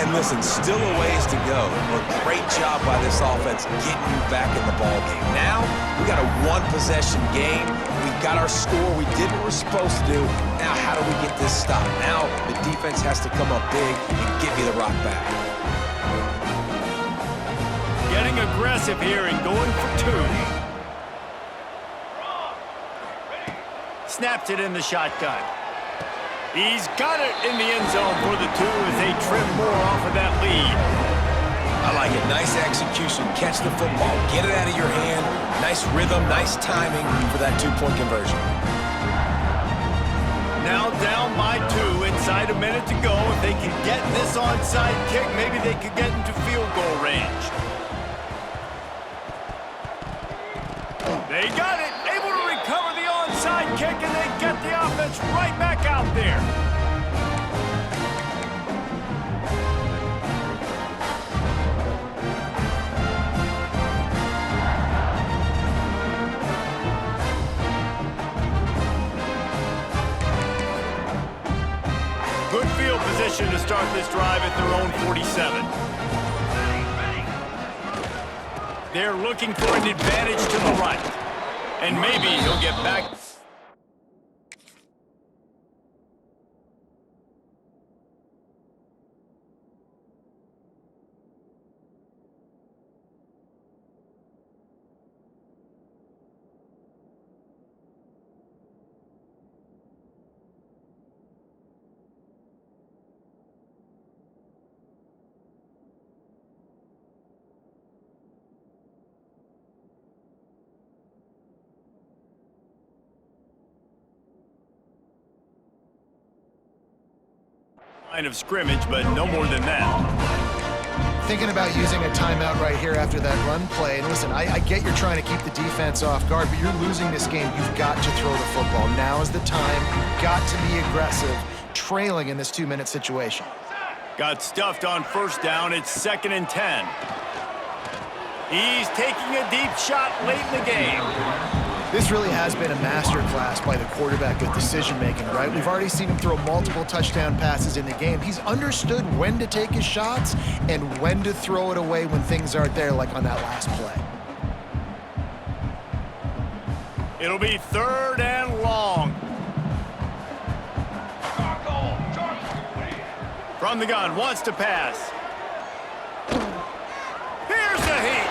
[SPEAKER 3] And listen, still a ways to go, but great job by this offense getting you back in the ball game. Now, we got a 1-possession game. We got our score. We did what we're supposed to do. Now, how do we get this stopped? Now, the defense has to come up big and get me the rock back.
[SPEAKER 1] Getting aggressive here and going for 2. Snaps it in the shotgun. He's got it in the end zone for the 2 as they trim more off of that lead.
[SPEAKER 3] I like it. Nice execution. Catch the football. Get it out of your hand. Nice rhythm. Nice timing for that 2-point conversion.
[SPEAKER 1] Now down by 2, inside a minute to go. If they can get this onside kick, maybe they could get into field goal range. They got it. Able to recover the onside kick, and they get the offense right back out there. Good field position to start this drive at their own 47. They're looking for an advantage to the right. And maybe he'll get back. Line of scrimmage, but no more than that.
[SPEAKER 2] Thinking about using a timeout right here after that run play. And listen, I get you're trying to keep the defense off guard, but you're losing this game. You've got to throw the football. Now is the time. You've got to be aggressive, trailing in this 2-minute situation.
[SPEAKER 1] Got stuffed on first down. It's 2nd and 10. He's taking a deep shot late in the game.
[SPEAKER 2] This really has been a masterclass by the quarterback with decision-making, right? We've already seen him throw multiple touchdown passes in the game. He's understood when to take his shots and when to throw it away when things aren't there, like on that last play.
[SPEAKER 1] It'll be 3rd and long. From the gun, wants to pass. Here's the heat.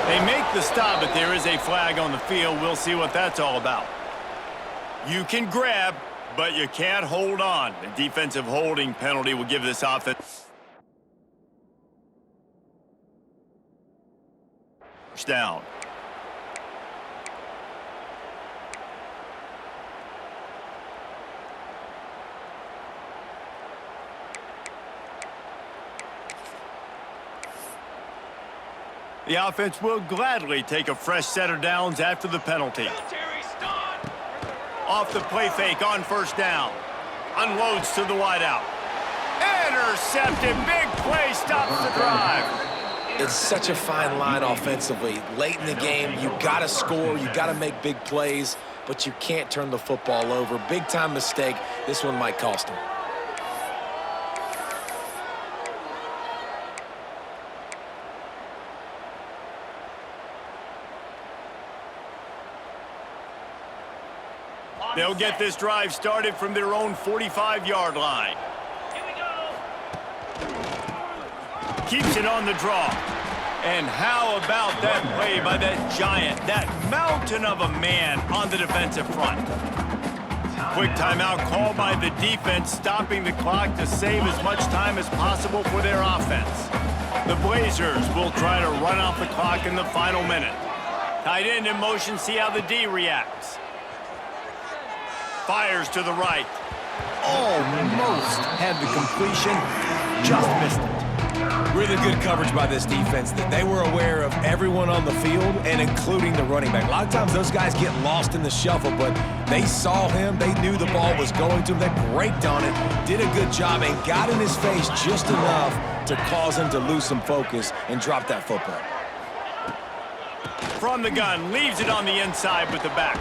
[SPEAKER 1] They make the stop, but there is a flag on the field. We'll see what that's all about. You can grab, but you can't hold on. A defensive holding penalty will give this offense. First down. The offense will gladly take a fresh set of downs after the penalty. Off the play fake on first down. Unloads to the wideout. Intercepted. Big play stops the drive.
[SPEAKER 3] It's such a fine line offensively. Late in the game, you got to score, you got to make big plays, but you can't turn the football over. Big-time mistake. This one might cost him.
[SPEAKER 1] They'll get this drive started from their own 45-yard line.
[SPEAKER 5] Here we go.
[SPEAKER 1] Keeps it on the draw. And how about that play by that giant, that mountain of a man on the defensive front? Quick timeout called by the defense, stopping the clock to save as much time as possible for their offense. The Blazers will try to run off the clock in the final minute. Tight end in motion, see how the D reacts. Fires to the right. Almost had the completion, just missed it.
[SPEAKER 3] Really good coverage by this defense. They were aware of everyone on the field and including the running back. A lot of times those guys get lost in the shuffle, but they saw him. They knew the ball was going to him. They braked on it, did a good job, and got in his face just enough to cause him to lose some focus and drop that football.
[SPEAKER 1] From the gun, leaves it on the inside with the back.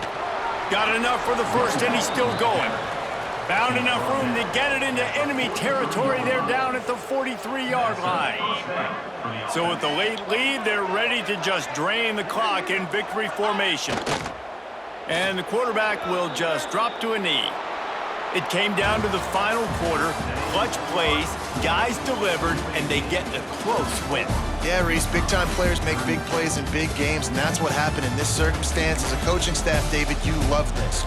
[SPEAKER 1] Got enough for the first, and he's still going. Found enough room to get it into enemy territory. They're down at the 43-yard line. So with the late lead, they're ready to just drain the clock in victory formation. And the quarterback will just drop to a knee. It came down to the final quarter. Clutch plays, guys delivered, and they get a close win.
[SPEAKER 2] Yeah, Reese, big-time players make big plays in big games, and that's what happened in this circumstance. As a coaching staff, David, you love this.